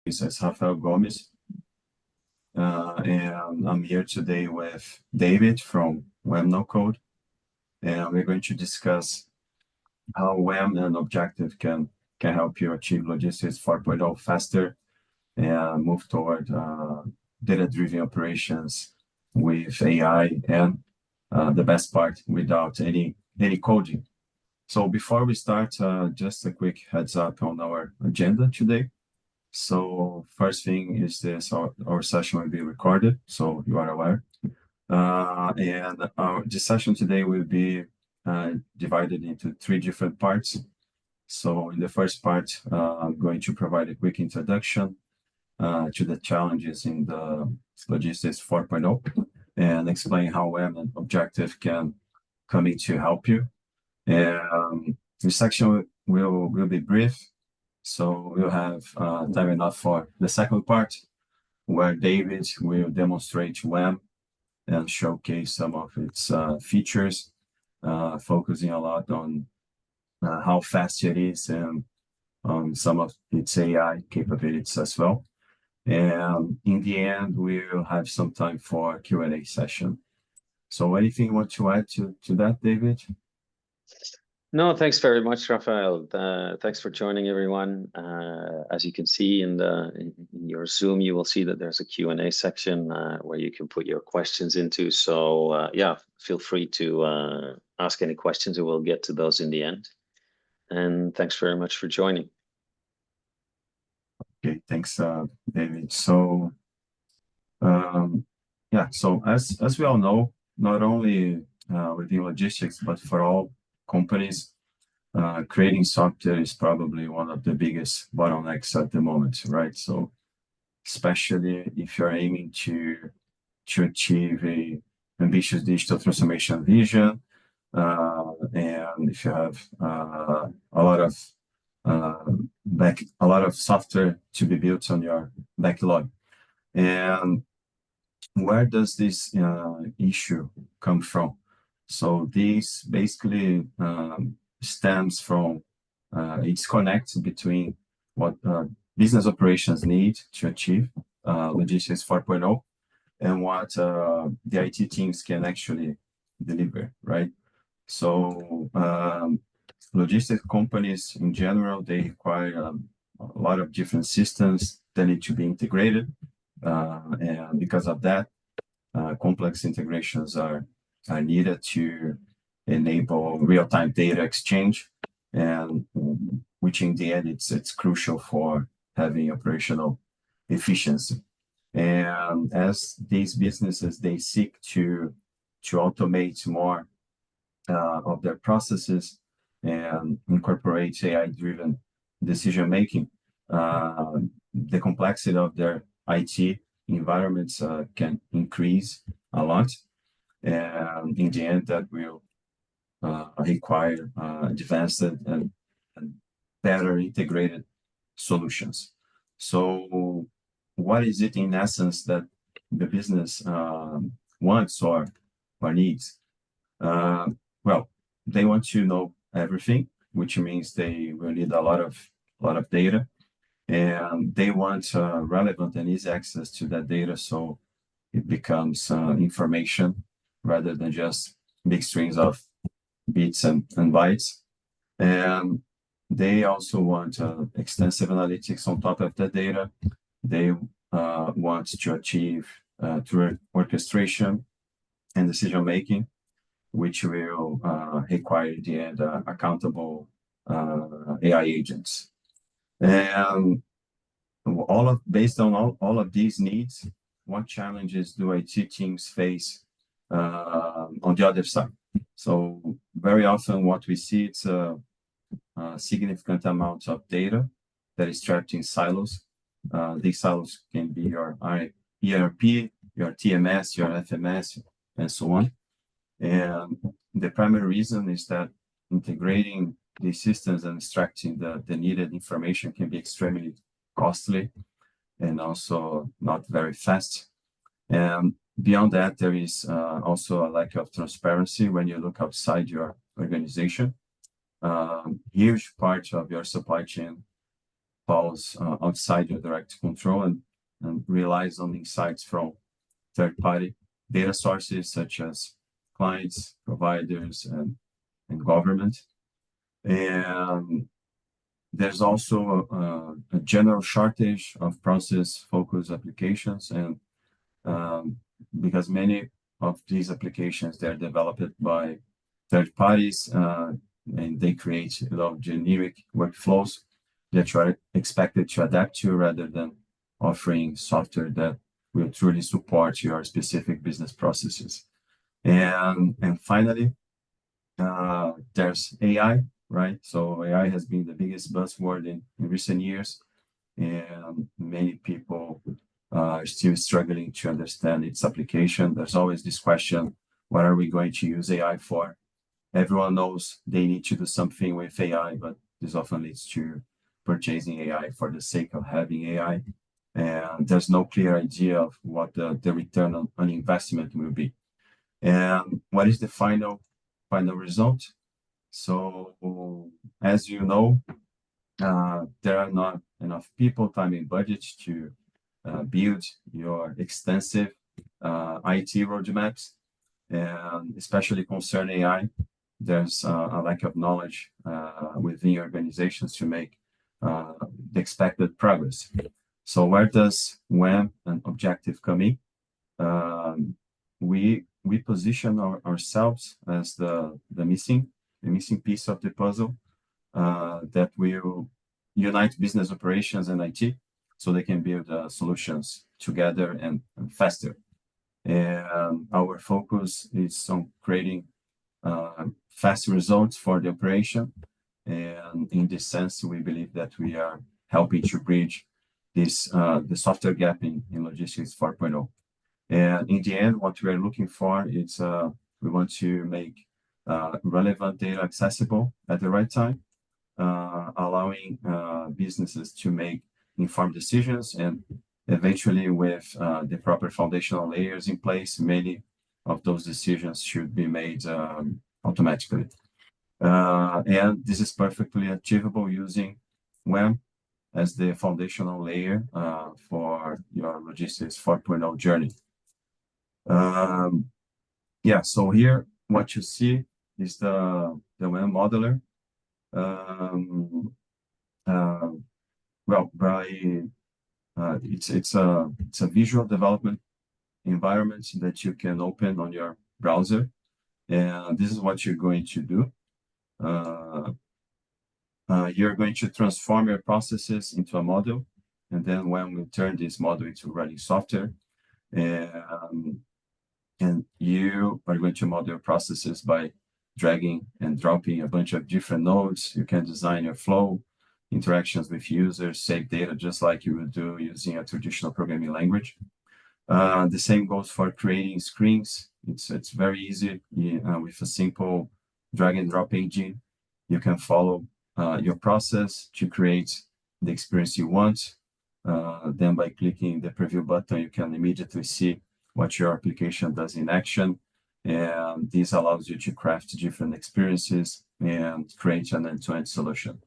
is Rafael Gomes, and I'm here today with David from WEM No-Code, and we're going to discuss how WEM and Objective can help you achieve Logistics 4.0 faster and move toward data-driven operations with AI and the best part, without any coding. So before we start, just a quick heads up on our agenda today. So first thing is this, our session will be recorded, so you are aware. This session today will be divided into 3 different parts. So in the first part, I'm going to provide a quick introduction to the challenges in the Logistics 4.0 and explain how WEM and Objective can come in to help you. And this section will be brief, so we'll have time enough for the second part, where David will demonstrate WEM and showcase some of its features, focusing a lot on how fast it is and on some of its AI capabilities as well. And in the end, we'll have some time for a Q&A session. So anything you want to add to that, David? No, thanks very much, Rafael. Thanks for joining, everyone. As you can see in your Zoom, you will see that there's a Q&A section where you can put your questions into. So yeah, feel free to ask any questions and we'll get to those in the end. And thanks very much for joining. Okay, thanks, David. So yeah, so as we all know, not only within logistics, but for all companies, creating software is probably one of the biggest bottlenecks at the moment, right? So especially if you're aiming to achieve a ambitious digital transformation vision, and if you have a lot of software to be built on your backlog. And where does this issue come from? So this basically stems from its connect between what business operations need to achieve Logistics 4.0 and what the IT teams can actually deliver, right? So logistics companies in general, they require a lot of different systems that need to be integrated. And because of that, complex integrations are needed to enable real-time data exchange, and which in the end it's crucial for having operational efficiency. And as these businesses, they seek to automate more of their processes and incorporate AI-driven decision making, the complexity of their IT environments can increase a lot. And in the end, that will require advanced and better integrated solutions. So what is it in essence that the business wants or needs? Well, they want to know everything, which means they will need a lot of data, and they want relevant and easy access to that data, so it becomes information rather than just big strings of bits and bytes. And they also want extensive analytics on top of the data. They want to achieve through orchestration and decision making, which will require in the end accountable AI agents. And based on all of these needs, what challenges do IT teams face on the other side? So very often what we see, it's a significant amount of data that is trapped in silos. These silos can be your ERP, your TMS, your FMS, and so on. And the primary reason is that integrating these systems and extracting the needed information can be extremely costly and also not very fast. And beyond that, there is also a lack of transparency when you look outside your organization. Huge part of your supply chain falls outside your direct control and relies on insights from third-party data sources such as clients, providers, and government. And there's also a general shortage of process-focused applications, and because many of these applications, they're developed by third parties, and they create a lot of generic workflows that you are expected to adapt to rather than offering software that will truly support your specific business processes. And finally, there's AI, right? So AI has been the biggest buzzword in recent years, and many people are still struggling to understand its application. There's always this question, what are we going to use AI for? Everyone knows they need to do something with AI, but this often leads to purchasing AI for the sake of having AI. And there's no clear idea of what the return on investment will be. And what is the final result? So as you know, there are not enough people, time, and budget to build your extensive IT roadmaps, and especially concerning AI, there's a lack of knowledge within organizations to make the expected progress. So where does WEM and Objective come in? We position ourselves as the missing piece of the puzzle that will unite business operations and IT so they can build solutions together and faster. And our focus is on creating fast results for the operation. And in this sense, we believe that we are helping to bridge this the software gap in logistics 4.0. And in the end, what we are looking for is we want to make relevant data accessible at the right time, allowing businesses to make informed decisions, and eventually with the proper foundational layers in place, many of those decisions should be made automatically. And this is perfectly achievable using WEM as the foundational layer for your logistics 4.0 journey. Yeah, so here what you see is the WEM modeler. Well, it's a visual development environment that you can open on your browser, and this is what you're going to do. You're going to transform your processes into a model, and then when we turn this model into running software, and you are going to model your processes by dragging and dropping a bunch of different nodes. You can design your flow, interactions with users, save data just like you would do using a traditional programming language. The same goes for creating screens. It's very easy with a simple drag and drop engine. You can follow your process to create the experience you want. Then by clicking the preview button, you can immediately see what your application does in action. And this allows you to craft different experiences and create an end-to-end solution.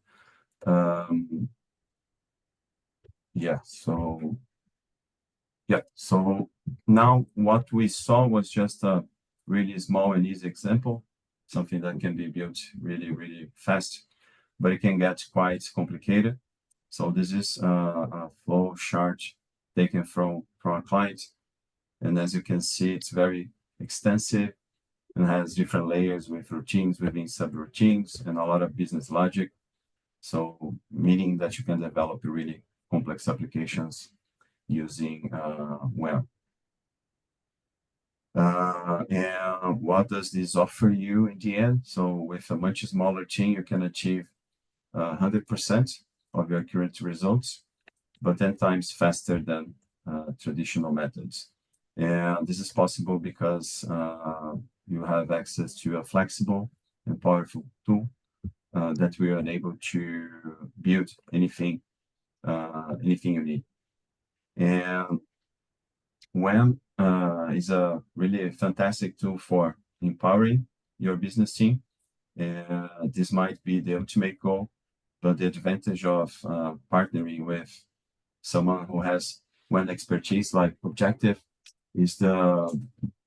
So now what we saw was just a really small and easy example, something that can be built really, really fast, but it can get quite complicated. So this is a flow chart taken from a client. And as you can see, it's very extensive and has different layers with routines within subroutines and a lot of business logic. So meaning that you can develop really complex applications using WEM. And what does this offer you in the end? So with a much smaller team, you can achieve 100% of your current results, but 10 times faster than traditional methods. And this is possible because you have access to a flexible and powerful tool that will enable to build anything you need. And WEM is a really fantastic tool for empowering your business team. This might be the ultimate goal but the advantage of partnering with someone who has one expertise like Objective is the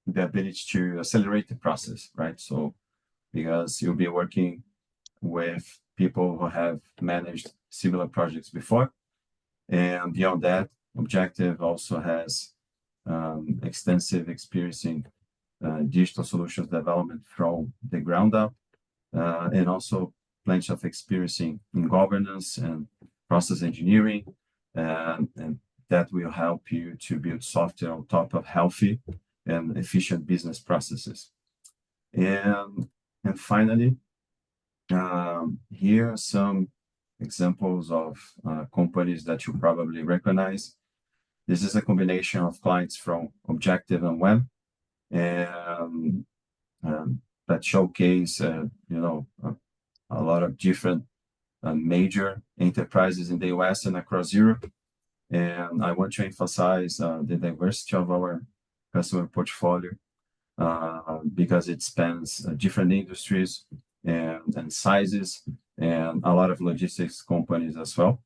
ability to accelerate the process, right? So because you'll be working with people who have managed similar projects before, and beyond that, Objective also has extensive experience in digital solutions development from the ground up, and also plenty of experience in governance and process engineering, and that will help you to build software on top of healthy and efficient business processes. And finally, here are some examples of companies that you probably recognize. This is a combination of clients from Objective and WEM, and that showcase, a lot of different major enterprises in the US and across Europe. And I want to emphasize the diversity of our customer portfolio because it spans different industries and sizes, and a lot of logistics companies as well.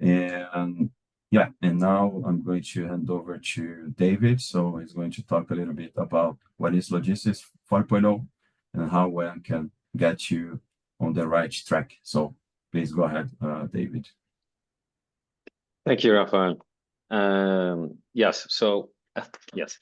And yeah, and now I'm going to hand over to David. So he's going to talk a little bit about what is Logistics 4.0 and how we can get you on the right track. So please go ahead, David. Thank you, Rafael. Yes. So yes.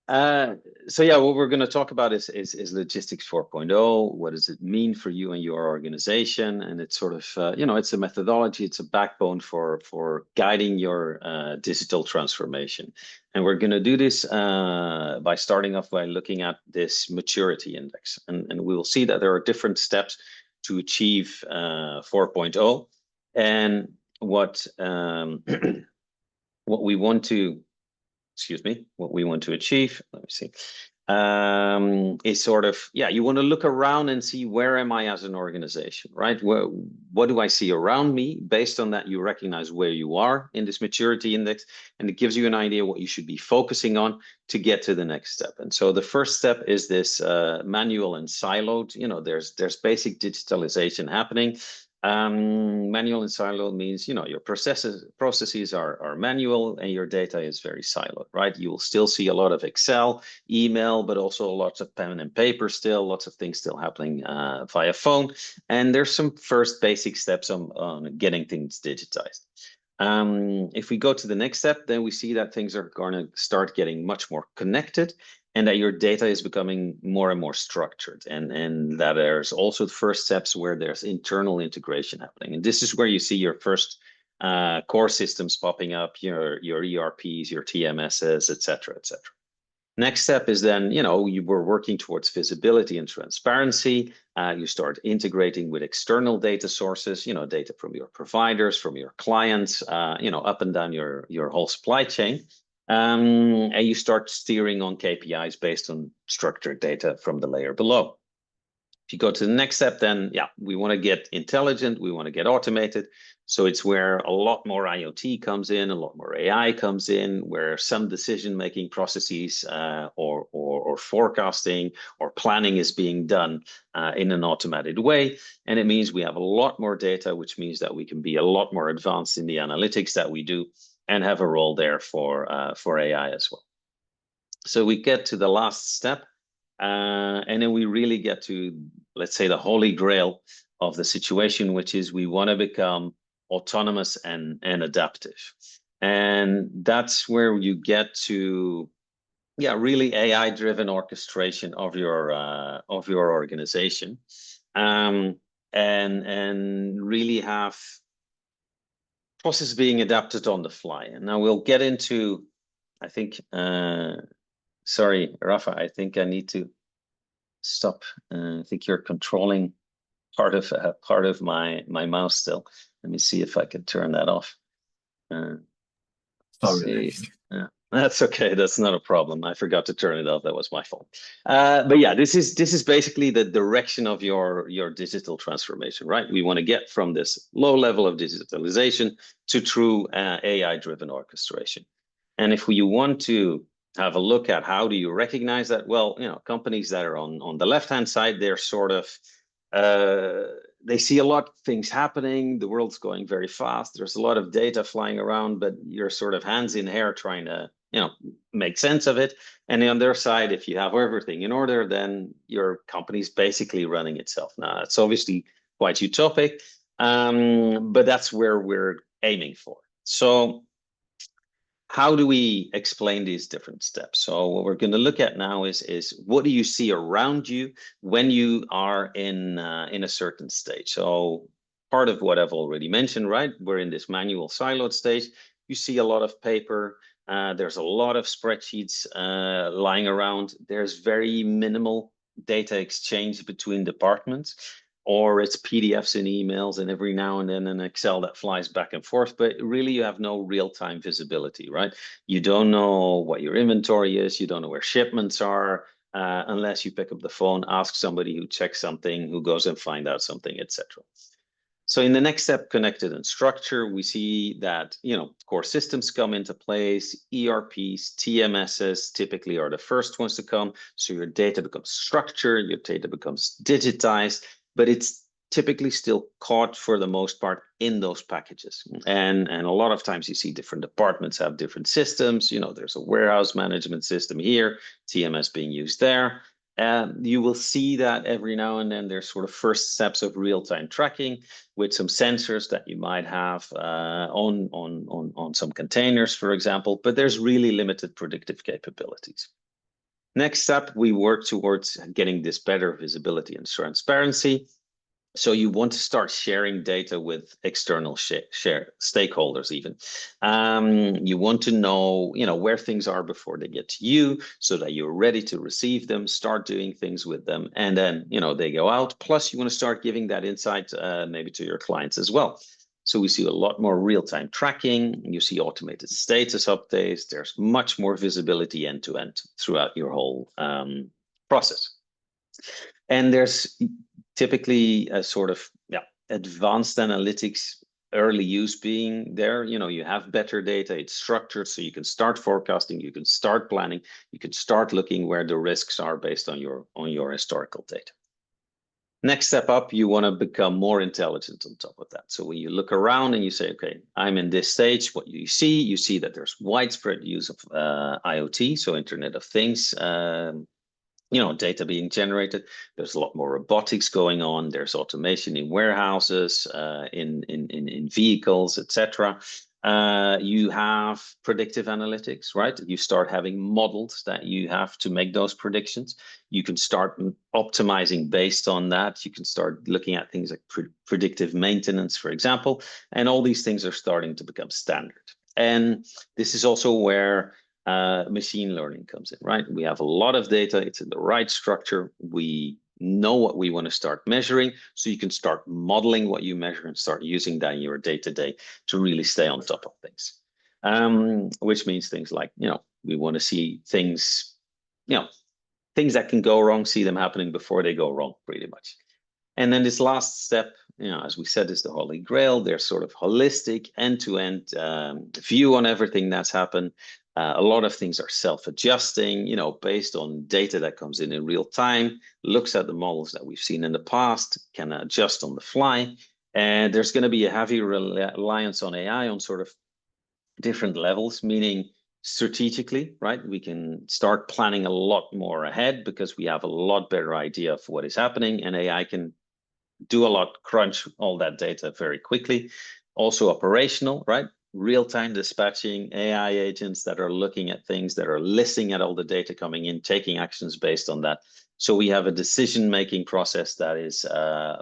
So yeah, what we're going to talk about is Logistics 4.0. What does it mean for you and your organization? And it's sort of it's a methodology, it's a backbone for guiding your digital transformation. And we're going to do this by starting off by looking at this maturity index, and we will see that there are different steps to achieve 4.0, and what we want to achieve, let me see, is sort of, you want to look around and see, where am I as an organization, right? What do I see around me? Based on that, you recognize where you are in this maturity index, and it gives you an idea what you should be focusing on to get to the next step. And so the first step is this manual and siloed. There's basic digitalization happening. Manual and siloed means, your processes are manual and your data is very siloed, right? You will still see a lot of Excel, email, but also lots of pen and paper still, lots of things still happening via phone. And there's some first basic steps on getting things digitized. If we go to the next step, then we see that things are going to start getting much more connected, and that your data is becoming more and more structured, and that there's also the first steps where there's internal integration happening. And this is where you see your first core systems popping up, your ERPs, your TMSs, et cetera, et cetera. Next step is then, you were working towards visibility and transparency. You start integrating with external data sources, data from your providers, from your clients, up and down your whole supply chain. And you start steering on KPIs based on structured data from the layer below. If you go to the next step, then we want to get intelligent, we want to get automated. So it's where a lot more IoT comes in, a lot more AI comes in, where some decision-making processes or forecasting or planning is being done in an automated way. And it means we have a lot more data, which means that we can be a lot more advanced in the analytics that we do, and have a role there for AI as well. So we get to the last step, and then we really get to, let's say, the holy grail of the situation, which is we want to become autonomous and adaptive. And that's where you get to, really AI-driven orchestration of your organization, and really have process being adapted on the fly. And now we'll get into, I think, sorry, Rafa, I think I need to stop. I think you're controlling part of my mouse still. Let me see if I can turn that off. Sorry. That's okay. That's not a problem. I forgot to turn it off. That was my fault. But yeah, this is basically the direction of your digital transformation, right? We want to get from this low level of digitalization to true AI-driven orchestration. And if you want to have a look at how do you recognize that, well, companies that are on the left-hand side, they're sort of they see a lot of things happening. The world's going very fast. There's a lot of data flying around, but you're sort of hands in hair trying to, make sense of it. And on their side, if you have everything in order, then your company's basically running itself. Now, it's obviously quite utopic, but that's where we're aiming for. So how do we explain these different steps? So what we're going to look at now is what do you see around you when you are in a certain stage? So part of what I've already mentioned, right? We're in this manual siloed stage. You see a lot of paper. There's a lot of spreadsheets lying around. There's very minimal data exchange between departments, or it's PDFs and emails, and every now and then an Excel that flies back and forth, but really you have no real-time visibility, right? You don't know what your inventory is, you don't know where shipments are, unless you pick up the phone, ask somebody who checks something, who goes and find out something, etc. So in the next step, connected and structure, we see that, core systems come into place, ERPs, TMSs typically are the first ones to come. So your data becomes structured, your data becomes digitized, but it's typically still caught for the most part in those packages. And a lot of times you see different departments have different systems. There's a warehouse management system here, TMS being used there. You will see that every now and then there's sort of first steps of real-time tracking with some sensors that you might have on some containers, for example, but there's really limited predictive capabilities. Next step, we work towards getting this better visibility and transparency. So you want to start sharing data with external stakeholders even. You want to know, where things are before they get to you so that you're ready to receive them, start doing things with them, and then, they go out. Plus, you want to start giving that insight maybe to your clients as well. So we see a lot more real-time tracking. You see automated status updates. There's much more visibility end-to-end throughout your whole process. And there's typically a sort of advanced analytics early use being there. You have better data, it's structured, so you can start forecasting, you can start planning, you can start looking where the risks are based on your historical data. Next step up, you want to become more intelligent on top of that. So when you look around and you say, okay, I'm in this stage, what you see that there's widespread use of IoT, so Internet of Things, data being generated. There's a lot more robotics going on. There's automation in warehouses, in vehicles, etc. You have predictive analytics, right? You start having models that you have to make those predictions. You can start optimizing based on that. You can start looking at things like predictive maintenance, for example, and all these things are starting to become standard. And this is also where machine learning comes in, right? We have a lot of data. It's in the right structure. We know what we want to start measuring, so you can start modeling what you measure and start using that in your day-to-day to really stay on top of things. Which means things like, we want to see things, things that can go wrong, see them happening before they go wrong, pretty much. And then this last step, as we said, is the Holy Grail. There's sort of holistic, end-to-end view on everything that's happened. A lot of things are self-adjusting, based on data that comes in real time, looks at the models that we've seen in the past, can adjust on the fly. And there's going to be a heavy reliance on AI on sort of different levels, meaning strategically, right? We can start planning a lot more ahead because we have a lot better idea of what is happening, and AI can do a lot, crunch all that data very quickly. Also operational, right? Real-time dispatching, AI agents that are looking at things, that are listening at all the data coming in, taking actions based on that. So we have a decision-making process that is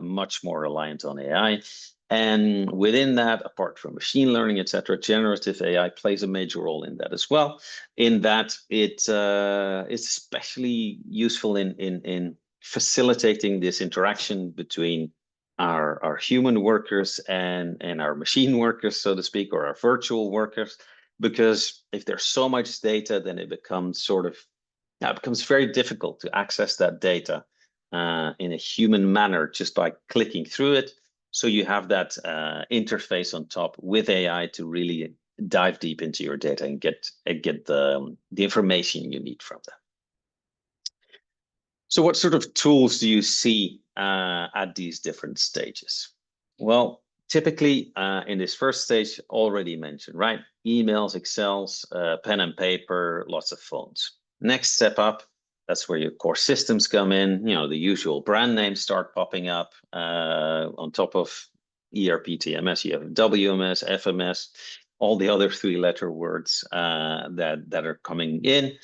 much more reliant on AI. And within that, apart from machine learning, etc., generative AI plays a major role in that as well, in that it's especially useful in facilitating this interaction between our human workers and our machine workers, so to speak, or our virtual workers, because if there's so much data, then it becomes it becomes very difficult to access that data in a human manner just by clicking through it. So you have that interface on top with AI to really dive deep into your data and get the information you need from that. So what sort of tools do you see at these different stages? Well, typically in this first stage, already mentioned, right? Emails, Excels, pen and paper, lots of phones. Next step up, that's where your core systems come in. You know, the usual brand names start popping up on top of ERP, TMS. You have WMS, FMS, all the other three-letter words that are coming in.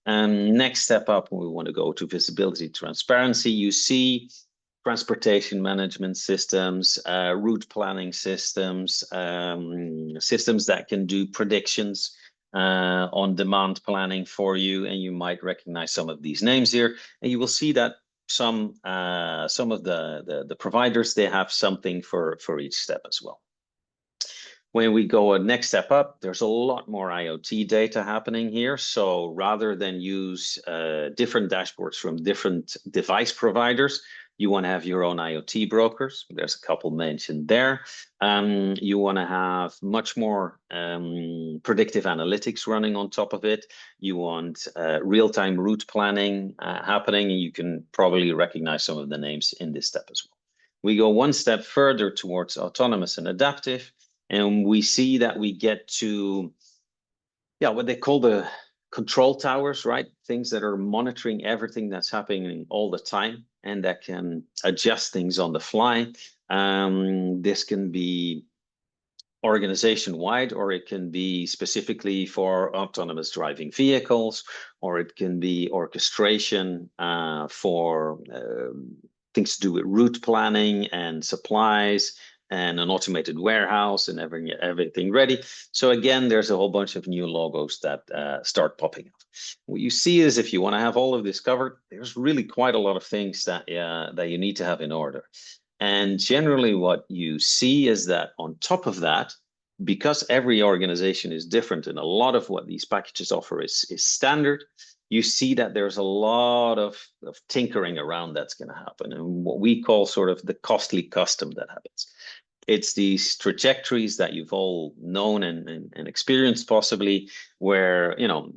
Next step up, we want to go to visibility, transparency. You see transportation management systems, route planning systems, systems that can do predictions on demand planning for you. And you might recognize some of these names here. And you will see that some of the providers, they have something for each step as well. When we go a next step up, there's a lot more IoT data happening here. So rather than use different dashboards from different device providers, you want to have your own IoT brokers. There's a couple mentioned there. You want to have much more predictive analytics running on top of it. You want real-time route planning happening, and you can probably recognize some of the names in this step as well. We go one step further towards autonomous and adaptive. And we see that we get to, what they call the control towers, right? Things that are monitoring everything that's happening all the time and that can adjust things on the fly. This can be organization-wide, or it can be specifically for autonomous driving vehicles, or it can be orchestration for things to do with route planning and supplies, and an automated warehouse and everything ready. So again, there's a whole bunch of new logos that start popping up. What you see is if you want to have all of this covered, there's really quite a lot of things that you need to have in order. And generally what you see is that on top of that, because every organization is different and a lot of what these packages offer is standard, you see that there's a lot of tinkering around that's going to happen, and what we call sort of the costly custom that happens. It's these trajectories that you've all known and experienced possibly, where, you know,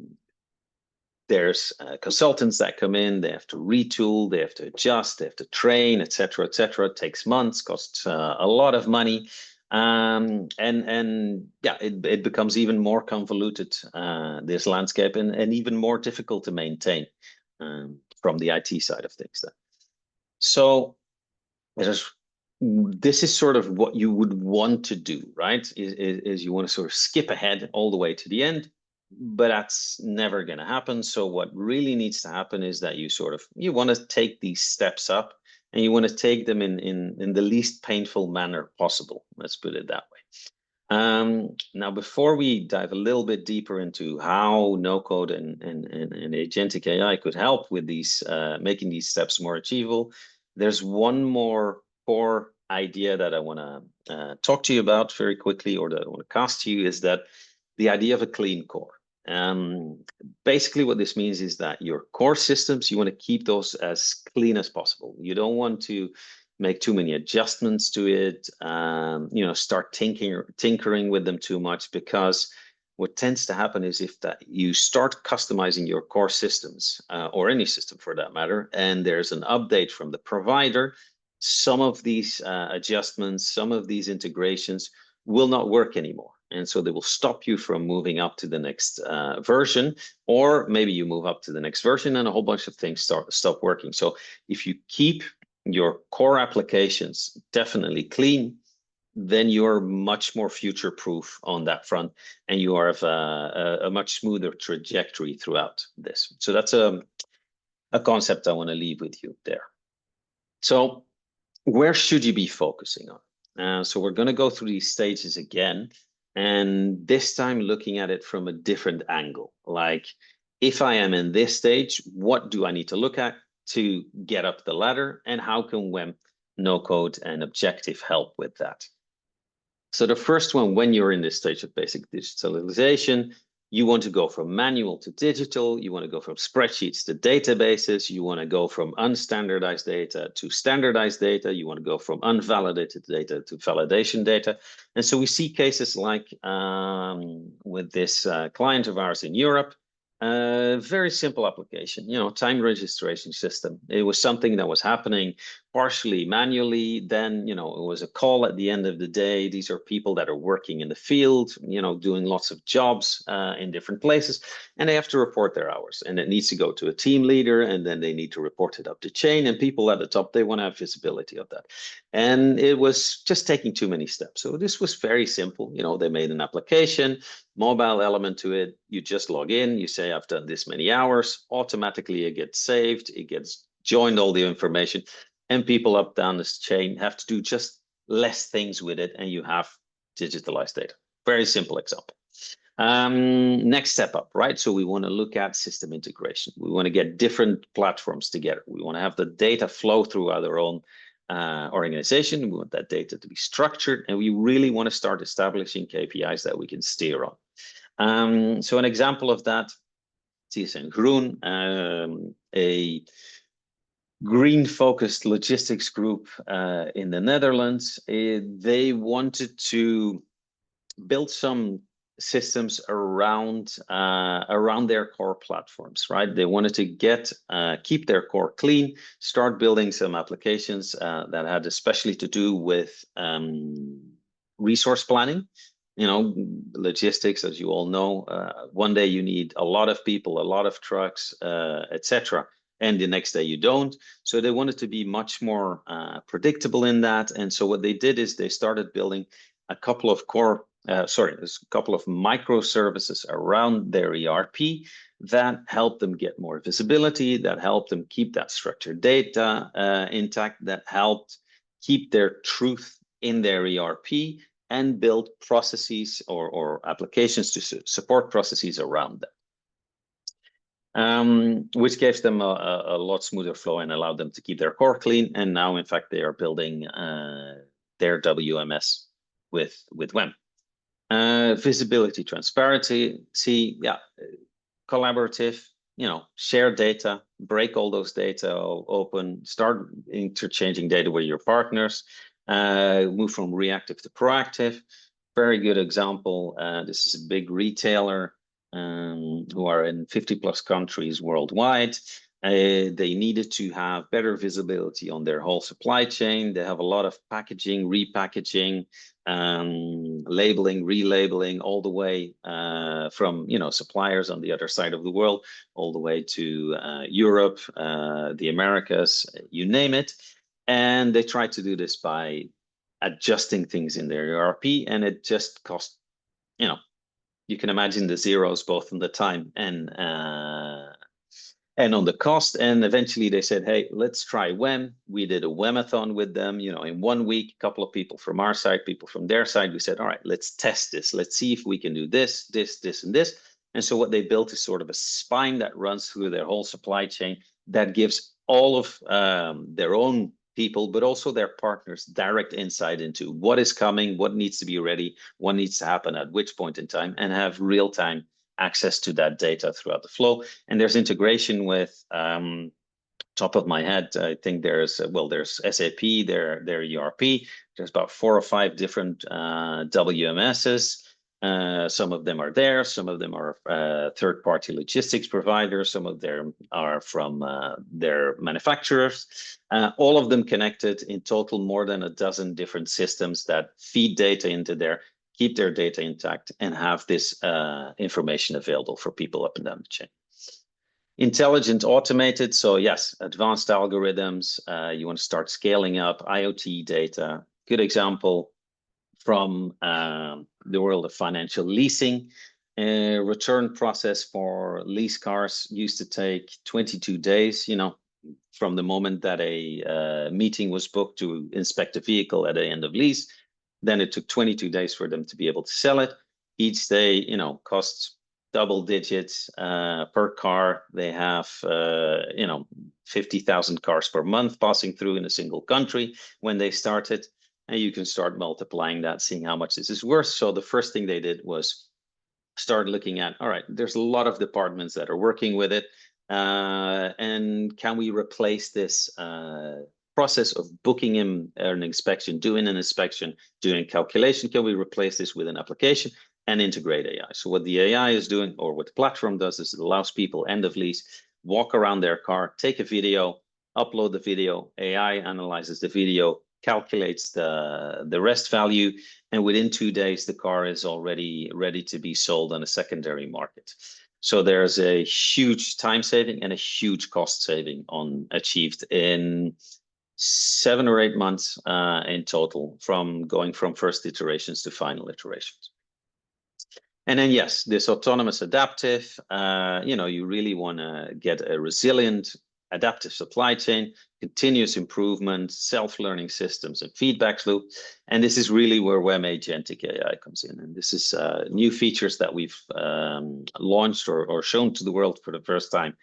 there's consultants that come in, they have to retool, they have to adjust, they have to train, et cetera, et cetera. It takes months, costs a lot of money. It becomes even more convoluted, this landscape, and even more difficult to maintain from the IT side of things. So this is sort of what you would want to do, right? Is you want to sort of skip ahead all the way to the end, but that's never going to happen. So what really needs to happen is that you want to take these steps up, and you want to take them in the least painful manner possible. Let's put it that way. Now, before we dive a little bit deeper into how no-code and agentic AI could help with these, making these steps more achievable, there's one more core idea that I want to talk to you about very quickly, or that I want to cast to you, is that the idea of a clean core. Basically what this means is that your core systems, you want to keep those as clean as possible. You don't want to make too many adjustments to it, start tinkering with them too much, because what tends to happen is if that you start customizing your core systems, or any system for that matter, and there's an update from the provider, some of these adjustments, some of these integrations will not work anymore. And so they will stop you from moving up to the next version, or maybe you move up to the next version and a whole bunch of things stop working. So if you keep your core applications definitely clean, then you're much more future-proof on that front, and you have a much smoother trajectory throughout this. So that's a concept I want to leave with you there. So where should you be focusing on? So we're going to go through these stages again, and this time looking at it from a different angle. Like, if I am in this stage, what do I need to look at to get up the ladder, and how can WEM No-Code and Objective help with that? So the first one, when you're in this stage of basic digitalization, you want to go from manual to digital, you want to go from spreadsheets to databases, you want to go from unstandardized data to standardized data, you want to go from unvalidated data to validation data. And so we see cases like with this client of ours in Europe. Very simple application, time registration system. It was something that was happening partially manually. Then, it was a call at the end of the day. These are people that are working in the field, doing lots of jobs in different places, and they have to report their hours. And it needs to go to a team leader, and then they need to report it up the chain. And people at the top, they want to have visibility of that. And it was just taking too many steps. So this was very simple. They made an application, mobile element to it. You just log in, you say, I've done this many hours, automatically it gets saved, it gets joined, all the information, and people up down this chain have to do just less things with it, and you have digitalized data. Very simple example. Next step up, right? So we want to look at system integration. We want to get different platforms together. We want to have the data flow throughout our own organization. We want that data to be structured, and we really want to start establishing KPIs that we can steer on. So an example of that, TSN Groen, a green-focused logistics group in the Netherlands. They wanted to build some systems around their core platforms, right? They wanted to keep their core clean, start building some applications that had especially to do with resource planning. Logistics, as you all know, one day you need a lot of people, a lot of trucks, etc., and the next day you don't. So they wanted to be much more predictable in that. And so what they did is they started building a couple of microservices around their ERP that helped them get more visibility, that helped them keep that structured data intact, that helped keep their truth in their ERP, and build processes or applications to support processes around them, which gave them a lot smoother flow and allowed them to keep their core clean. And now, in fact, they are building their WMS with WEM. Visibility, transparency, collaborative, share data, break all those data open, start interchanging data with your partners, move from reactive to proactive. Very good example. This is a big retailer who are in 50+ countries worldwide. They needed to have better visibility on their whole supply chain. They have a lot of packaging, repackaging, labeling, relabeling, all the way from suppliers on the other side of the world, all the way to Europe, the Americas, you name it. And they tried to do this by adjusting things in their ERP, and it just cost, you can imagine the zeros both on the time and on the cost. And eventually they said, hey, let's try WEM. We did a WEM-a-thon with them, in 1 week, a couple of people from our side, people from their side. We said, all right, let's test this. Let's see if we can do this, this, this, and this. And so what they built is sort of a spine that runs through their whole supply chain that gives all of their own people, but also their partners, direct insight into what is coming, what needs to be ready, what needs to happen at which point in time, and have real-time access to that data throughout the flow. And there's integration with, top of my head, I think there's SAP, their ERP. There's about 4 or 5 different WMSs. Some of them are there, some of them are third-party logistics providers, some of them are from their manufacturers, all of them connected, in total more than a dozen different systems that feed data into there, keep their data intact, and have this information available for people up and down the chain. Intelligent, automated, so yes, advanced algorithms, you want to start scaling up IoT data. Good example from the world of financial leasing. Return process for lease cars used to take 22 days, from the moment that a meeting was booked to inspect a vehicle at the end of lease. Then it took 22 days for them to be able to sell it. Each day, costs double digits per car. They have, 50,000 cars per month passing through in a single country when they started. And you can start multiplying that, seeing how much this is worth. So the first thing they did was start looking at, all right, there's a lot of departments that are working with it. And can we replace this process of booking in an inspection, doing an inspection, doing calculation? Can we replace this with an application? and integrate AI. So what the AI is doing, or what the platform does, is it allows people end of lease, walk around their car, take a video, upload the video, AI analyzes the video, calculates the rest value, and within 2 days, the car is already ready to be sold on a secondary market. So there's a huge time saving and a huge cost saving achieved in 7 or 8 months in total, from going from first iterations to final iterations. And then, yes, this autonomous adaptive, you really want to get a resilient, adaptive supply chain, continuous improvement, self-learning systems, and feedback loop. And this is really where WEM Agentic AI comes in. And this is new features that we've launched or shown to the world for the first time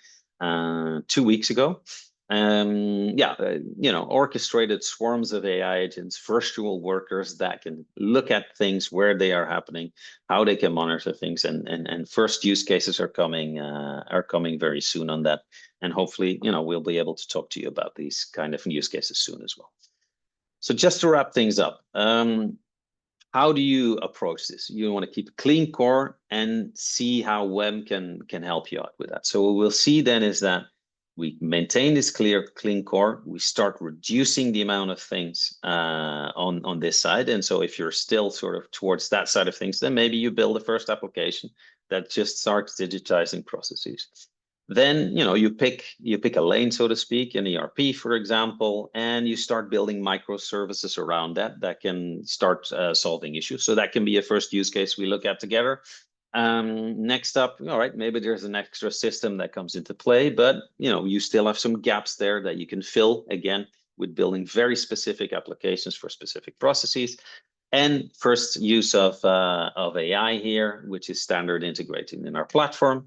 2 weeks ago. Orchestrated swarms of AI agents, virtual workers that can look at things where they are happening, how they can monitor things, and first use cases are coming very soon on that. And hopefully, we'll be able to talk to you about these kind of use cases soon as well. So just to wrap things up, how do you approach this? You want to keep a clean core and see how WEM can help you out with that. So what we'll see then is that we maintain this clean core. We start reducing the amount of things on this side. And so if you're still sort of towards that side of things, then maybe you build a first application that just starts digitizing processes. Then, you pick a lane, so to speak, an ERP, for example, and you start building microservices around that can start solving issues. So that can be a first use case we look at together. Next up, all right, maybe there's an extra system that comes into play, but you still have some gaps there that you can fill, again, with building very specific applications for specific processes. And first use of AI here, which is standard integrating in our platform.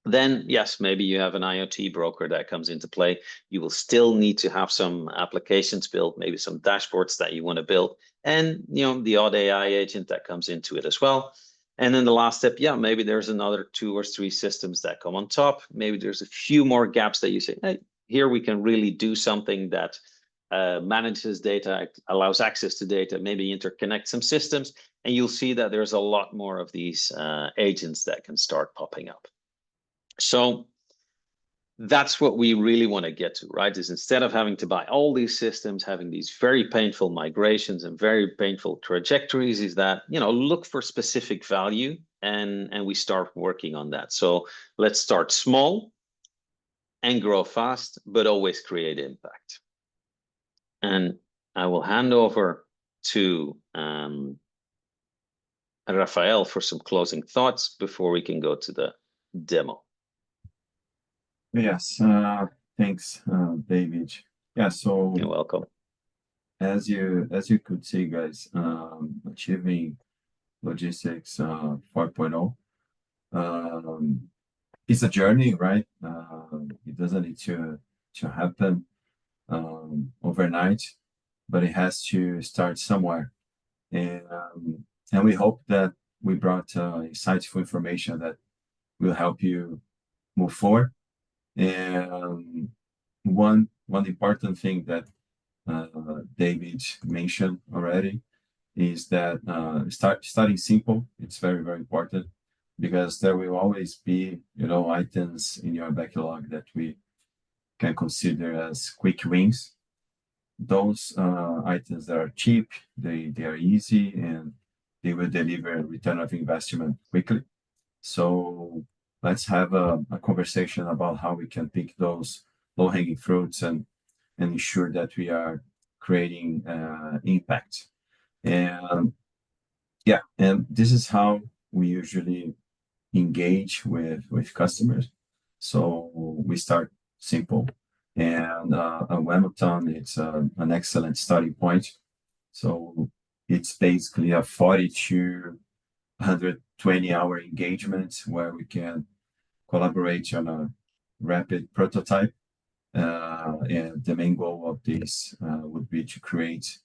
Then, yes, maybe you have an IoT broker that comes into play. You will still need to have some applications built, maybe some dashboards that you want to build, and the odd AI agent that comes into it as well. And then the last step, maybe there's another 2 or 3 systems that come on top. Maybe there's a few more gaps that you say, hey, here we can really do something that manages data, allows access to data, maybe interconnect some systems. And you'll see that there's a lot more of these agents that can start popping up. So that's what we really want to get to, right? Is instead of having to buy all these systems, having these very painful migrations and very painful trajectories, is that, look for specific value and we start working on that. So let's start small and grow fast, but always create impact. And I will hand over to Rafael for some closing thoughts before we can go to the demo. Yes, thanks, David. Yeah, so you're welcome. As you could see, guys, achieving logistics 4.0 is a journey, right? It doesn't need to happen overnight, but it has to start somewhere. And we hope that we brought insightful information that will help you move forward. And one important thing that David mentioned already is that starting simple. It's very, very important, because there will always be items in your backlog that we can consider as quick wins. Those items that are cheap, they are easy, and they will deliver a return of investment quickly. So let's have a conversation about how we can pick those low-hanging fruits and ensure that we are creating impact. And and this is how we usually engage with customers. So we start simple, and a Webathon, it's an excellent starting point. So it's basically a 40 to 120-hour engagement where we can collaborate on a rapid prototype. And the main goal of this would be to create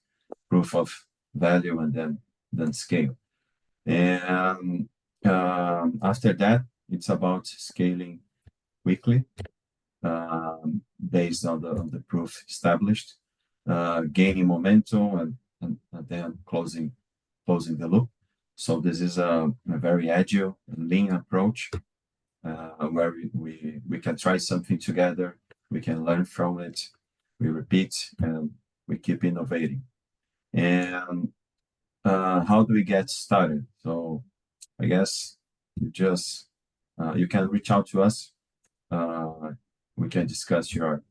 proof of value and then scale. And after that, it's about scaling quickly based on the proof established, gaining momentum and then closing the loop. So this is a very agile and lean approach where we can try something together, we can learn from it, we repeat, and we keep innovating. And how do we get started? So I guess you can reach out to us. We can discuss your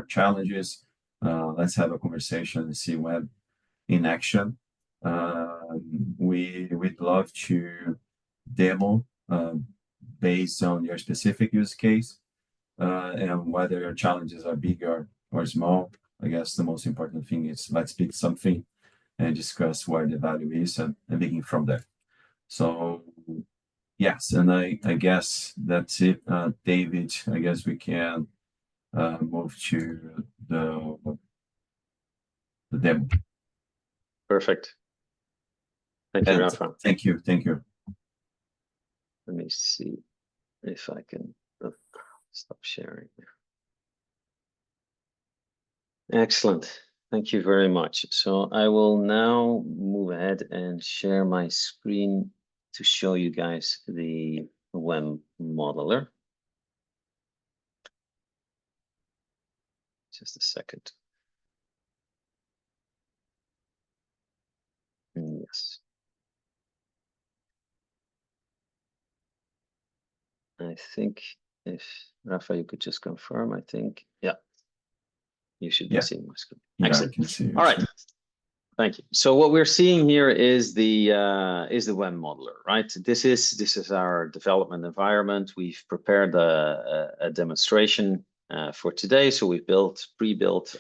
challenges. Let's have a conversation and see web in action. We'd love to demo based on your specific use case and whether your challenges are big or small. I guess the most important thing is let's pick something and discuss where the value is and begin from there. So yes, and I guess that's it. David, I guess we can move to the demo. Perfect. Thank you, Rafa. Thank you. Let me see if I can stop sharing. Excellent. Thank you very much. So I will now move ahead and share my screen to show you guys the WEM modeler. Just a second. Yes. I think if Rafa, you could just confirm, I think, yeah, you should be seeing my screen. Excellent. I can see All right. Thank you. So what we're seeing here is the WEM modeler, right? This is our development environment. We've prepared a demonstration for today. So we've pre-built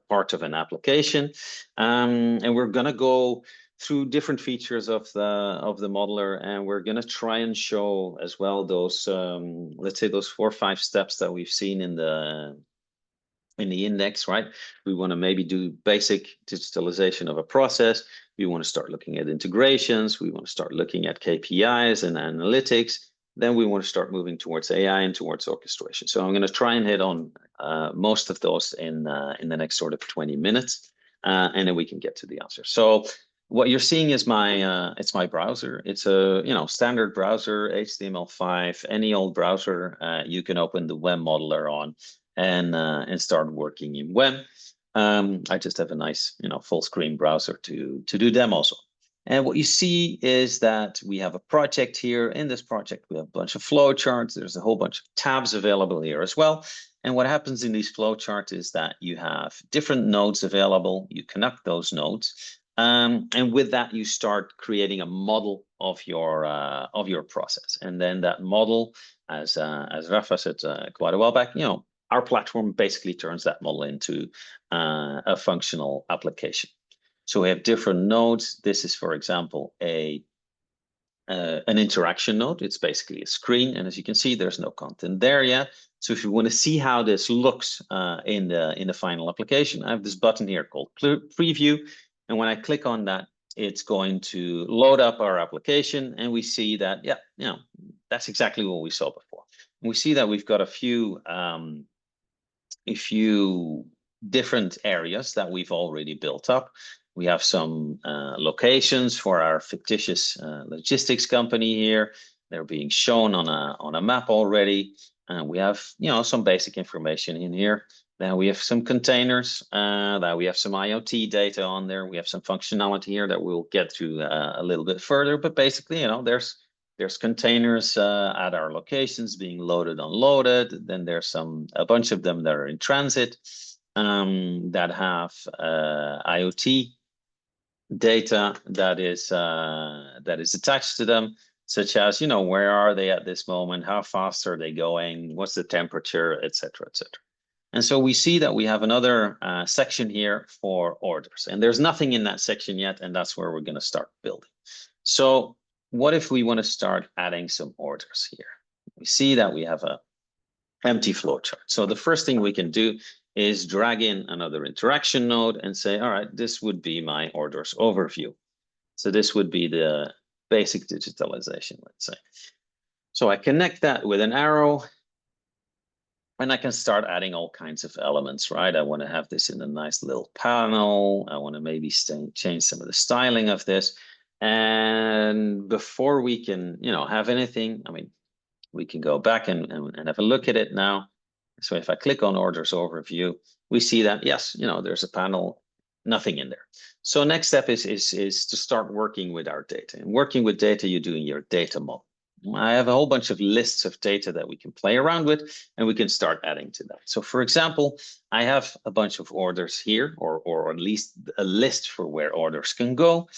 part of an application, and we're gonna go through different features of the modeler, and we're gonna try and show as well those let's say those 4 or 5 steps that we've seen in the index, right? We want to maybe do basic digitalization of a process. We want to start looking at integrations. We want to start looking at KPIs and analytics. Then we want to start moving towards AI and towards orchestration. So I'm going to try and hit on most of those in the next sort of 20 minutes, and then we can get to the answer. So what you're seeing is it's my browser. It's a standard browser, HTML5, any old browser you can open the WEM modeler on and start working in WEM. I just have a nice full screen browser to do demos on. And what you see is that we have a project here. In this project, we have a bunch of flowcharts. There's a whole bunch of tabs available here as well. And what happens in these flowcharts is that you have different nodes available. You connect those nodes. And with that, you start creating a model of your process. And then that model, as Rafa said quite a while back, our platform basically turns that model into a functional application. So we have different nodes. This is, for example, an interaction node. It's basically a screen, and as you can see, there's no content there yet. So if you want to see how this looks in the final application, I have this button here called Preview, and when I click on that, it's going to load up our application, and we see that that's exactly what we saw before. And we see that we've got a few different areas that we've already built up. We have some locations for our fictitious logistics company here. They're being shown on a map already. We have some basic information in here. Then we have some containers. That we have some IoT data on there. We have some functionality here that we'll get to a little bit further. But basically, there's containers at our locations being loaded, unloaded. Then there's a bunch of them that are in transit that have IoT data that is attached to them, such as where are they at this moment, how fast are they going, what's the temperature, etc., etc. And so we see that we have another section here for orders, and there's nothing in that section yet, and that's where we're going to start building. So what if we want to start adding some orders here? We see that we have a empty flowchart. So the first thing we can do is drag in another interaction node and say, all right, this would be my orders overview. So this would be the basic digitalization, let's say. So I connect that with an arrow, and I can start adding all kinds of elements, right? I want to have this in a nice little panel. I want to maybe change some of the styling of this. And before we can, have anything, I mean, we can go back and have a look at it now. So if I click on orders overview, we see that, yes, there's a panel, nothing in there. So next step is to start working with our data. And working with data, you do in your data model. I have a whole bunch of lists of data that we can play around with, and we can start adding to that. So for example, I have a bunch of orders here, or at least a list for where orders can go.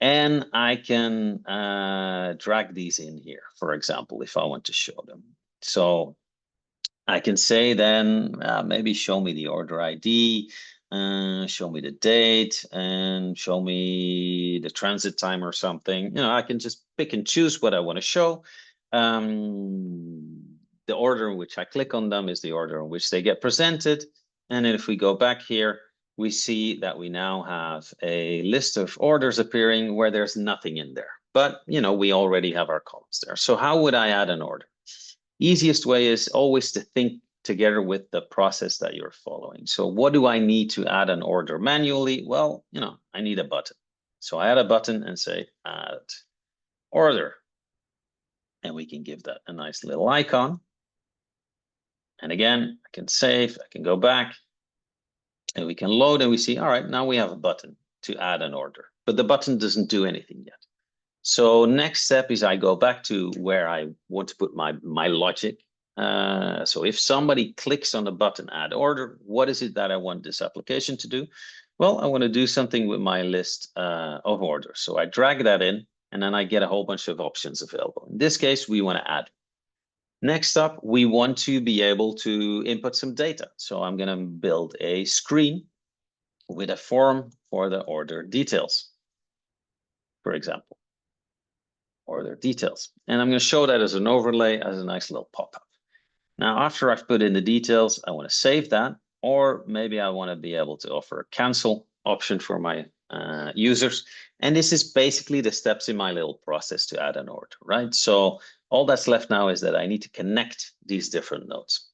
And I can drag these in here, for example, if I want to show them. So I can say then, maybe show me the order ID, show me the date, and show me the transit time or something. I can just pick and choose what I want to show. The order in which I click on them is the order in which they get presented. And if we go back here, we see that we now have a list of orders appearing where there's nothing in there. But, we already have our columns there. So how would I add an order? Easiest way is always to think together with the process that you're following. So what do I need to add an order manually? Well, I need a button. So I add a button and say add order. And we can give that a nice little icon. And again, I can save, I can go back, and we can load, and we see, all right, now we have a button to add an order, but the button doesn't do anything yet. So next step is I go back to where I want to put my logic. So if somebody clicks on the button add order, what is it that I want this application to do? Well, I want to do something with my list of orders. So I drag that in, and then I get a whole bunch of options available. In this case, we want to add. Next up, we want to be able to input some data. So I'm going to build a screen with a form for the order details, for example. Order details. And I'm going to show that as an overlay, as a nice little pop-up. Now, after I've put in the details, I want to save that, or maybe I want to be able to offer a cancel option for my users. And this is basically the steps in my little process to add an order, right? So all that's left now is that I need to connect these different nodes.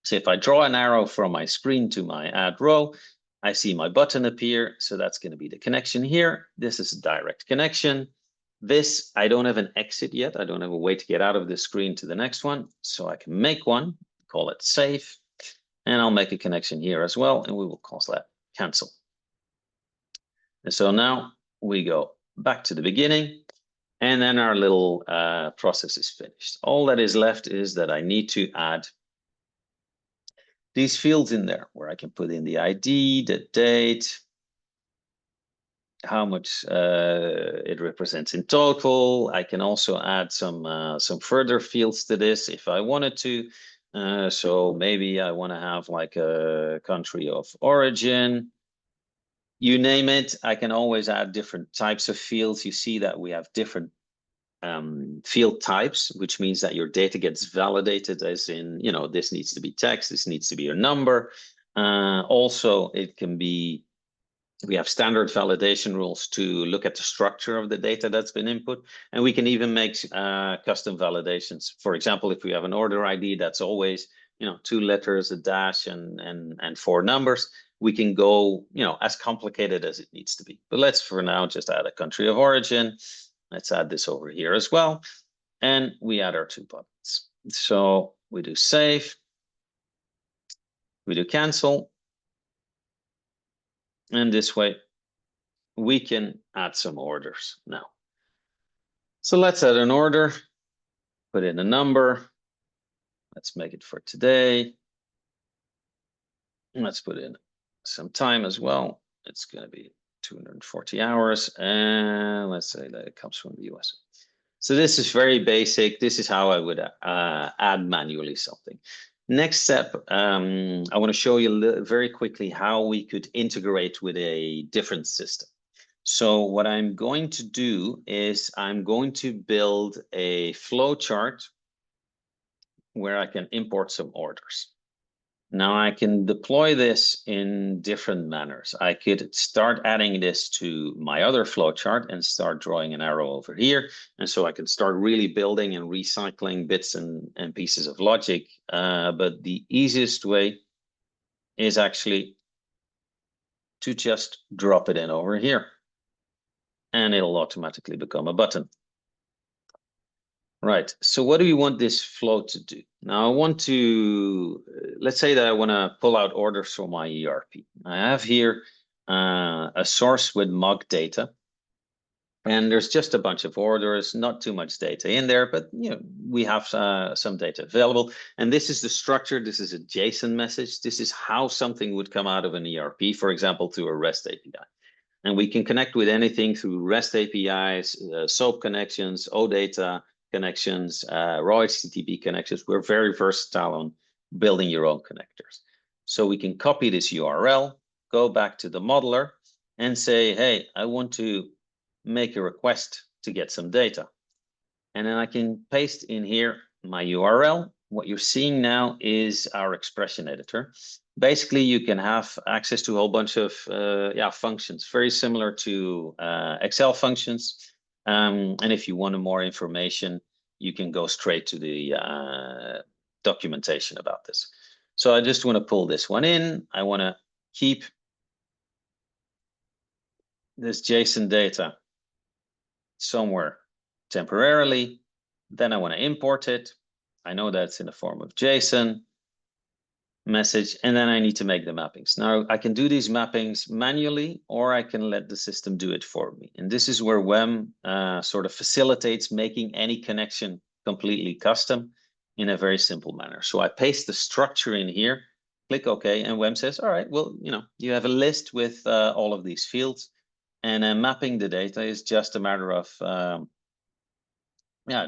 So if I draw an arrow from my screen to my add row, I see my button appear. So that's going to be the connection here. This is a direct connection. This, I don't have an exit yet. I don't have a way to get out of this screen to the next one. So I can make one, call it save, and I'll make a connection here as well. And we will call that cancel. And so now we go back to the beginning, and then our little process is finished. All that is left is that I need to add these fields in there where I can put in the ID, the date, how much it represents in total. I can also add some further fields to this if I wanted to. So maybe I want to have like a country of origin. You name it, I can always add different types of fields. You see that we have different field types, which means that your data gets validated as in, this needs to be text, this needs to be a number. Also, it can be, we have standard validation rules to look at the structure of the data that's been input. And we can even make custom validations. For example, if we have an order ID that's always, 2 letters, a dash, and 4 numbers, we can go, as complicated as it needs to be. But let's for now just add a country of origin. Let's add this over here as well. And we add our 2 buttons. So we do save, we do cancel. And this way we can add some orders now. So let's add an order, put in a number. Let's make it for today. Let's put in some time as well. It's going to be 240 hours. And let's say that it comes from the US. So this is very basic. This is how I would add manually something. Next step, I want to show you very quickly how we could integrate with a different system. So what I'm going to do is I'm going to build a flow chart where I can import some orders. Now I can deploy this in different manners. I could start adding this to my other flowchart and start drawing an arrow over here. And so I can start really building and recycling bits and pieces of logic. But the easiest way is actually to just drop it in over here. and it'll automatically become a button. Right, so what do we want this flow to do? Now I want to, let's say that I want to pull out orders from my ERP. I have here a source with mug data, and there's just a bunch of orders, not too much data in there, but we have some data available. And this is the structure. This is a JSON message. This is how something would come out of an ERP, for example, through a REST API. And we can connect with anything through REST APIs, SOAP connections, OData connections, raw HTTP connections. We're very versatile on building your own connectors. So we can copy this URL, go back to the modeler and say, hey, I want to make a request to get some data. And then I can paste in here my URL. What you're seeing now is our expression editor. Basically, you can have access to a whole bunch of functions, very similar to Excel functions. And if you wanted more information, you can go straight to the documentation about this. So I just want to pull this one in. I want to keep this JSON data somewhere temporarily. Then I want to import it. I know that's in the form of JSON message, and then I need to make the mappings. Now I can do these mappings manually, or I can let the system do it for me. And this is where WEM sort of facilitates making any connection completely custom in a very simple manner. So I paste the structure in here, click OK, and WEM says, all right, well, you have a list with all of these fields, and mapping the data is just a matter of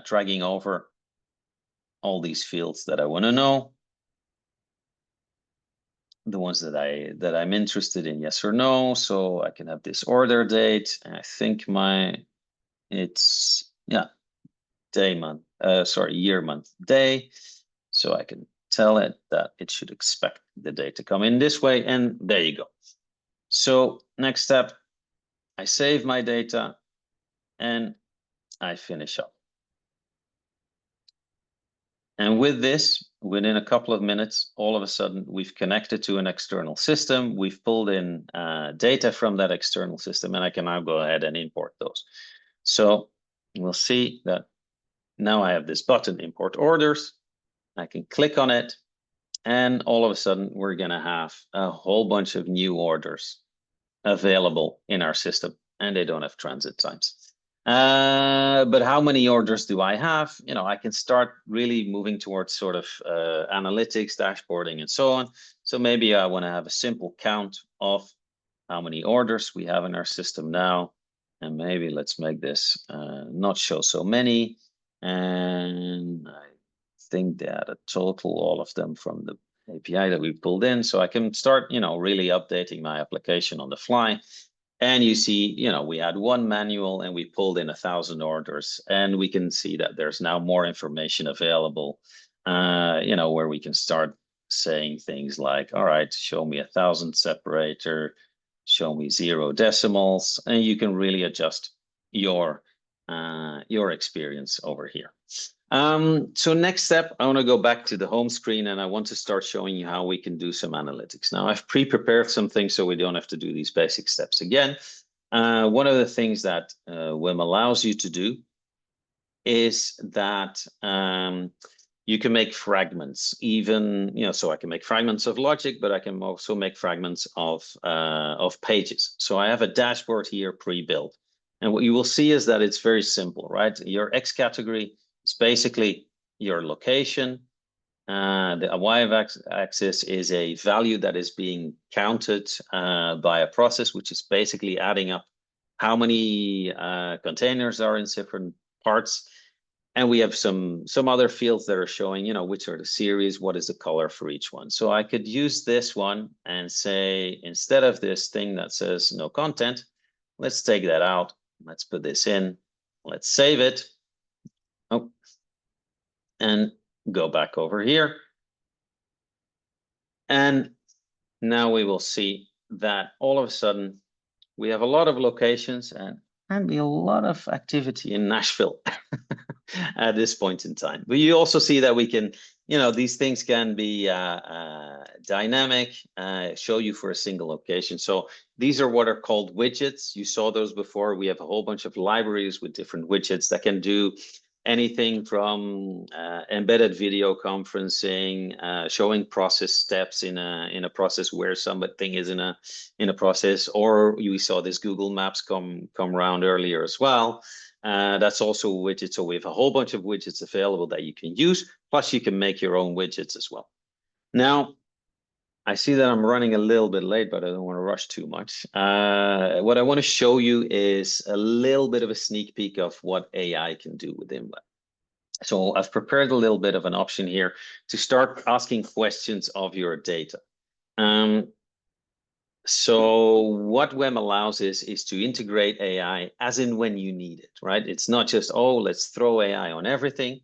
dragging over all these fields that I want to know, the ones that I'm interested in, yes or no. So I can have this order date. And I think it's day, month, year, month, day. So I can tell it that it should expect the date to come in this way, and there you go. So next step, I save my data and I finish up. And with this, within a couple of minutes, all of a sudden, we've connected to an external system. We've pulled in data from that external system, and I can now go ahead and import those. So we'll see that now I have this button, import orders. I can click on it, and all of a sudden, we're going to have a whole bunch of new orders available in our system, and they don't have transit times. But how many orders do I have? I can start really moving towards sort of analytics, dashboarding, and so on. So maybe I want to have a simple count of how many orders we have in our system now. And maybe let's make this not show so many. And I think they had a total, all of them from the API that we pulled in. So I can start, really updating my application on the fly. And you see, we had one manual and we pulled in 1,000 orders, and we can see that there's now more information available, where we can start saying things like, all right, show me 1,000 separator, show me 0 decimals, and you can really adjust your experience over here. So next step, I want to go back to the home screen, and I want to start showing you how we can do some analytics. Now, I've pre-prepared some things so we don't have to do these basic steps again. One of the things that WEM allows you to do is that you can make fragments, even, so I can make fragments of logic, but I can also make fragments of pages. So I have a dashboard here pre-built. And what you will see is that it's very simple, right? Your X category, it's basically your location. The y-axis is a value that is being counted by a process, which is basically adding up how many containers are in different parts. And we have some other fields that are showing, which are the series, what is the color for each one. So I could use this one and say, instead of this thing that says no content, let's take that out. Let's put this in. Let's save it. Oh, and go back over here. And now we will see that all of a sudden we have a lot of locations and a lot of activity in Nashville at this point in time. But you also see that we can these things can be dynamic, show you for a single location. So these are what are called widgets. You saw those before. We have a whole bunch of libraries with different widgets that can do anything from embedded video conferencing, showing process steps in a process where something is in a process, or we saw this Google Maps come around earlier as well. That's also a widget. So we have a whole bunch of widgets available that you can use. Plus, you can make your own widgets as well. Now, I see that I'm running a little bit late, but I don't want to rush too much. What I want to show you is a little bit of a sneak peek of what AI can do within WEM. So I've prepared a little bit of an option here to start asking questions of your data. So what WEM allows is to integrate AI as in when you need it, right? It's not just, oh, let's throw AI on everything.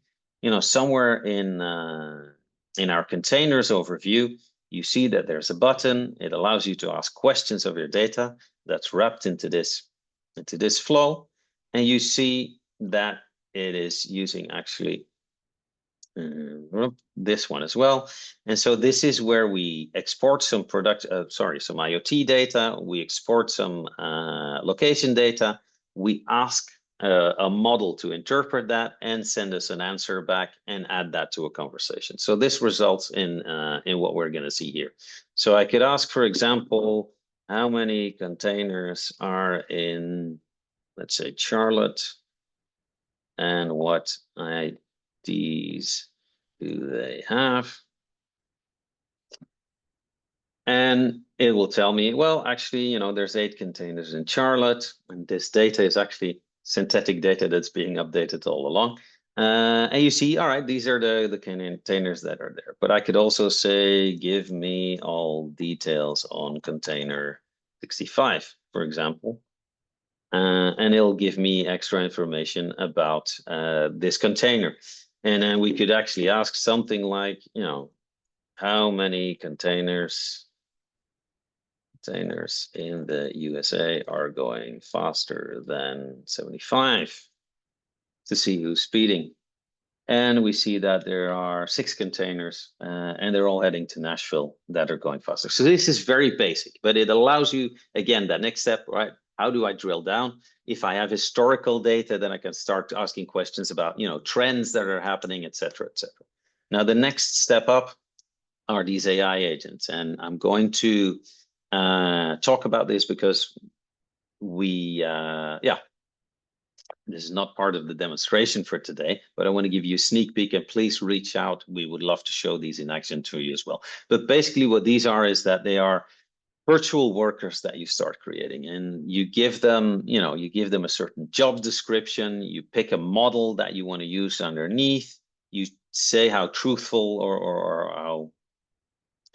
Somewhere in our containers overview, you see that there's a button. It allows you to ask questions of your data that's wrapped into this flow. And you see that it is using actually this one as well. And so this is where we export some some IoT data. We export some location data. We ask a model to interpret that and send us an answer back and add that to a conversation. So this results in what we're going to see here. So I could ask, for example, how many containers are in, let's say, Charlotte, and what IDs do they have? And it will tell me, well, actually, there's 8 containers in Charlotte, and this data is actually synthetic data that's being updated all along. And you see, all right, these are the containers that are there. But I could also say, give me all details on container 65, for example. And it'll give me extra information about this container. And then we could actually ask something like, how many containers in the USA are going faster than 75 to see who's speeding. And we see that there are 6 containers and they're all heading to Nashville that are going faster. So this is very basic, but it allows you, again, that next step, right? How do I drill down? If I have historical data, then I can start asking questions about, trends that are happening, et cetera, et cetera. Now, the next step up are these AI agents. And I'm going to talk about this because this is not part of the demonstration for today, but I want to give you a sneak peek, and please reach out. We would love to show these in action to you as well. But basically what these are is that they are virtual workers that you start creating, and you give them, a certain job description, you pick a model that you want to use underneath, you say how truthful or how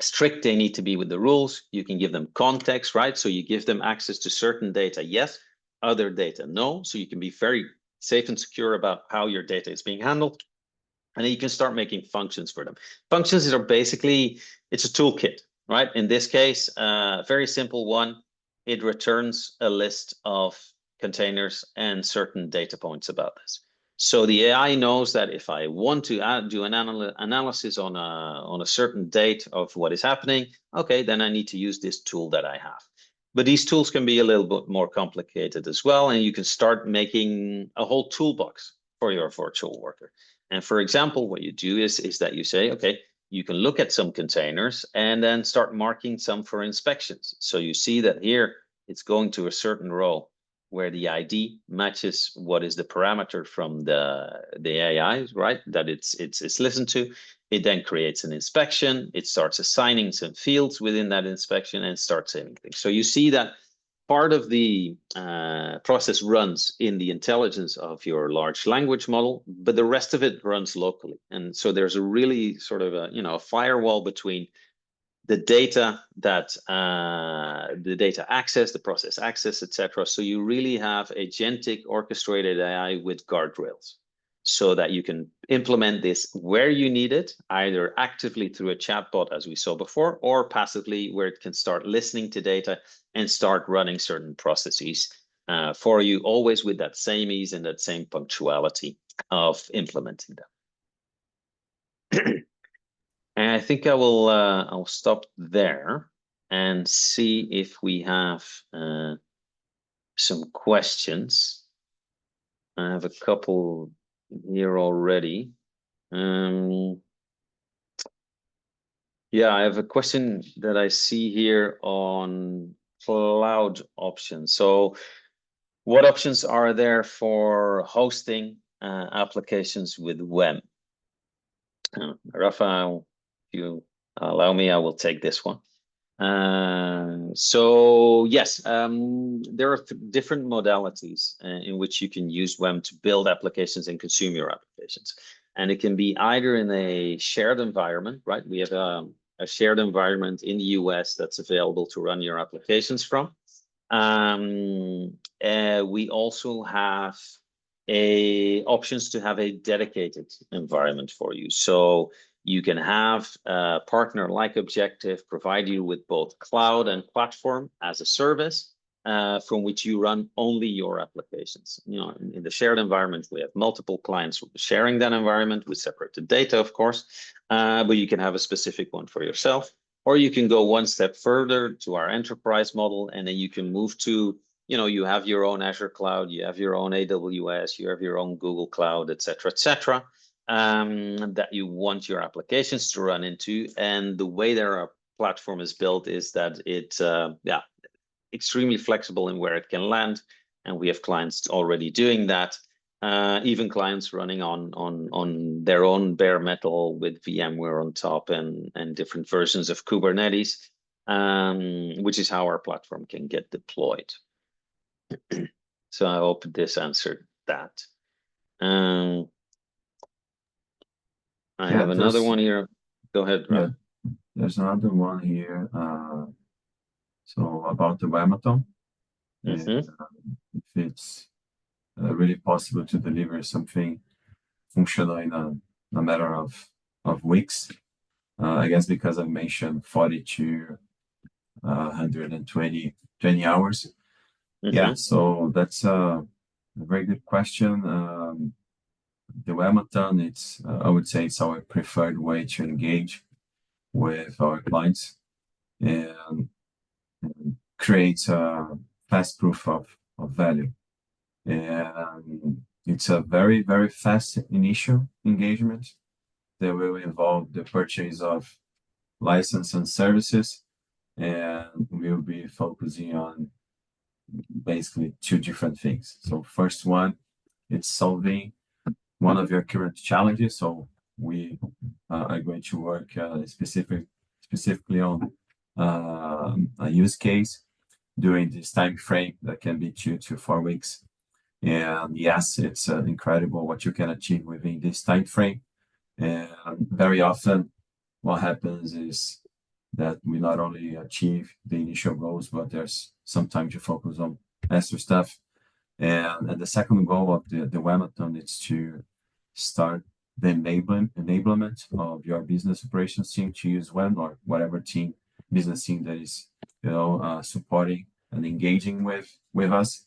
strict they need to be with the rules. You can give them context, right? So you give them access to certain data, yes, other data, no. So you can be very safe and secure about how your data is being handled. And then you can start making functions for them. Functions are basically, it's a toolkit, right? In this case, very simple one. It returns a list of containers and certain data points about this. So the AI knows that if I want to do an analysis on a certain date of what is happening, okay, then I need to use this tool that I have. But these tools can be a little bit more complicated as well, and you can start making a whole toolbox for your virtual worker. And for example, what you do is that you say, okay, you can look at some containers and then start marking some for inspections. So you see that here it's going to a certain row where the ID matches what is the parameter from the AI, right? That it's listened to. It then creates an inspection. It starts assigning some fields within that inspection and starts saving things. So you see that part of the process runs in the intelligence of your large language model, but the rest of it runs locally. And so there's a really sort of a firewall between the data that the data access, the process access, etc. So you really have agentic orchestrated AI with guardrails, so that you can implement this where you need it, either actively through a chatbot, as we saw before, or passively, where it can start listening to data and start running certain processes for you, always with that same ease and that same punctuality of implementing them. I think I'll stop there and see if we have some questions. I have a couple here already. Yeah, I have a question that I see here on cloud options. So what options are there for hosting applications with WEM? Rafael, if you allow me, I will take this one. So yes, there are different modalities in which you can use WEM to build applications and consume your applications. And it can be either in a shared environment, right? We have a shared environment in the US that's available to run your applications from. We also have options to have a dedicated environment for you. So you can have a partner like Objective provide you with both cloud and platform as a service from which you run only your applications. You know, in the shared environment, we have multiple clients sharing that environment with separated data, of course, but you can have a specific one for yourself. Or you can go one step further to our enterprise model, and then you can move to, you know, you have your own Azure cloud, you have your own AWS, you have your own Google Cloud, et cetera, that you want your applications to run into. And the way that our platform is built is that it's extremely flexible in where it can land. And we have clients already doing that. Even clients running on their own bare metal with VMware on top and different versions of Kubernetes, which is how our platform can get deployed. So I hope this answered that. I have another one here. Go ahead, Raf. Yeah, there's another one here. So about the Wemathon, if it's really possible to deliver something functional in a matter of weeks. I guess because I mentioned 40 to 120 hours. Yeah, so that's a very good question. The Wemathon, it's I would say it's our preferred way to engage with our clients and create a fast proof of value. And it's a very, very fast initial engagement that will involve the purchase of license and services. And we'll be focusing on basically two different things. So first one, it's solving one of your current challenges. So we are going to work specifically on a use case during this time frame that can be 2 to 4 weeks. And yes, it's incredible what you can achieve within this time frame. And very often what happens is that we not only achieve the initial goals, but there's some time to focus on extra stuff. And the second goal of the Wemathon is to start the enablement of your business operations team to use WEM, or whatever business team that is, supporting and engaging with us.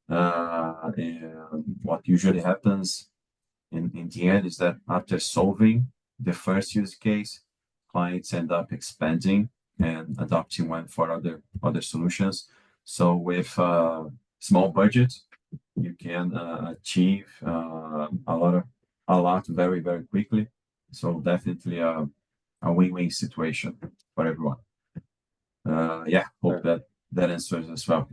And what usually happens in the end is that after solving the first use case, clients end up expanding and adopting one for other solutions. So with a small budget, you can achieve a lot very, very quickly. So definitely a win-win situation for everyone. Hope that answers as well.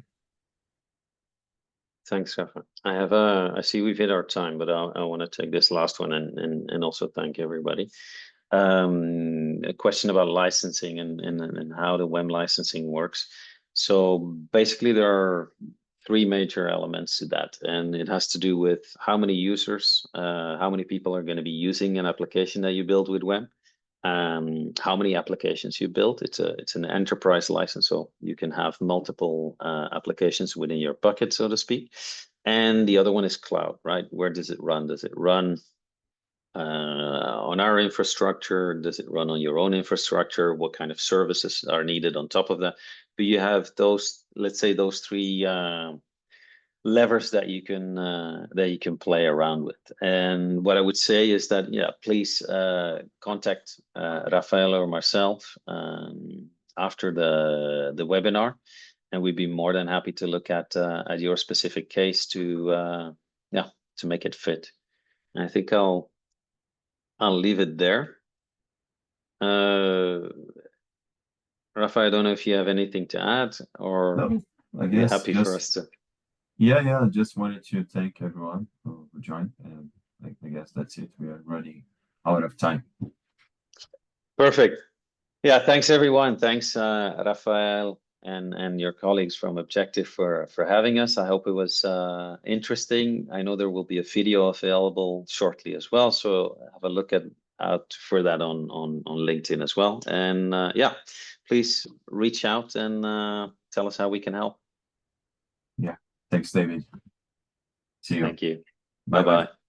Thanks, Rafa. I see we've hit our time, but I want to take this last one and also thank everybody. A question about licensing and how the WEM licensing works. So basically there are three major elements to that, and it has to do with how many users, how many people are going to be using an application that you build with WEM, how many applications you build. It's an enterprise license, so you can have multiple applications within your bucket, so to speak. And the other one is cloud, right? Where does it run? Does it run on our infrastructure? Does it run on your own infrastructure? What kind of services are needed on top of that? But you have those, let's say those three levers that you can play around with. And what I would say is that, yeah, please contact Rafael or myself after the webinar, and we'd be more than happy to look at your specific case to make it fit. And I think I'll leave it there. Rafa, I don't know if you have anything to add, or No, I you're guess happy just for us to. yeah, I just wanted to thank everyone who joined, and I guess that's it. We are running out of time. Perfect. Yeah, thanks everyone. Thanks, Rafael and your colleagues from Objective for having us. I hope it was interesting. I know there will be a video available shortly as well, so have a look out for that on LinkedIn as well. And yeah, please reach out and tell us how we can help. Yeah, thanks, David. See you. Thank you. Bye bye. Bye-bye.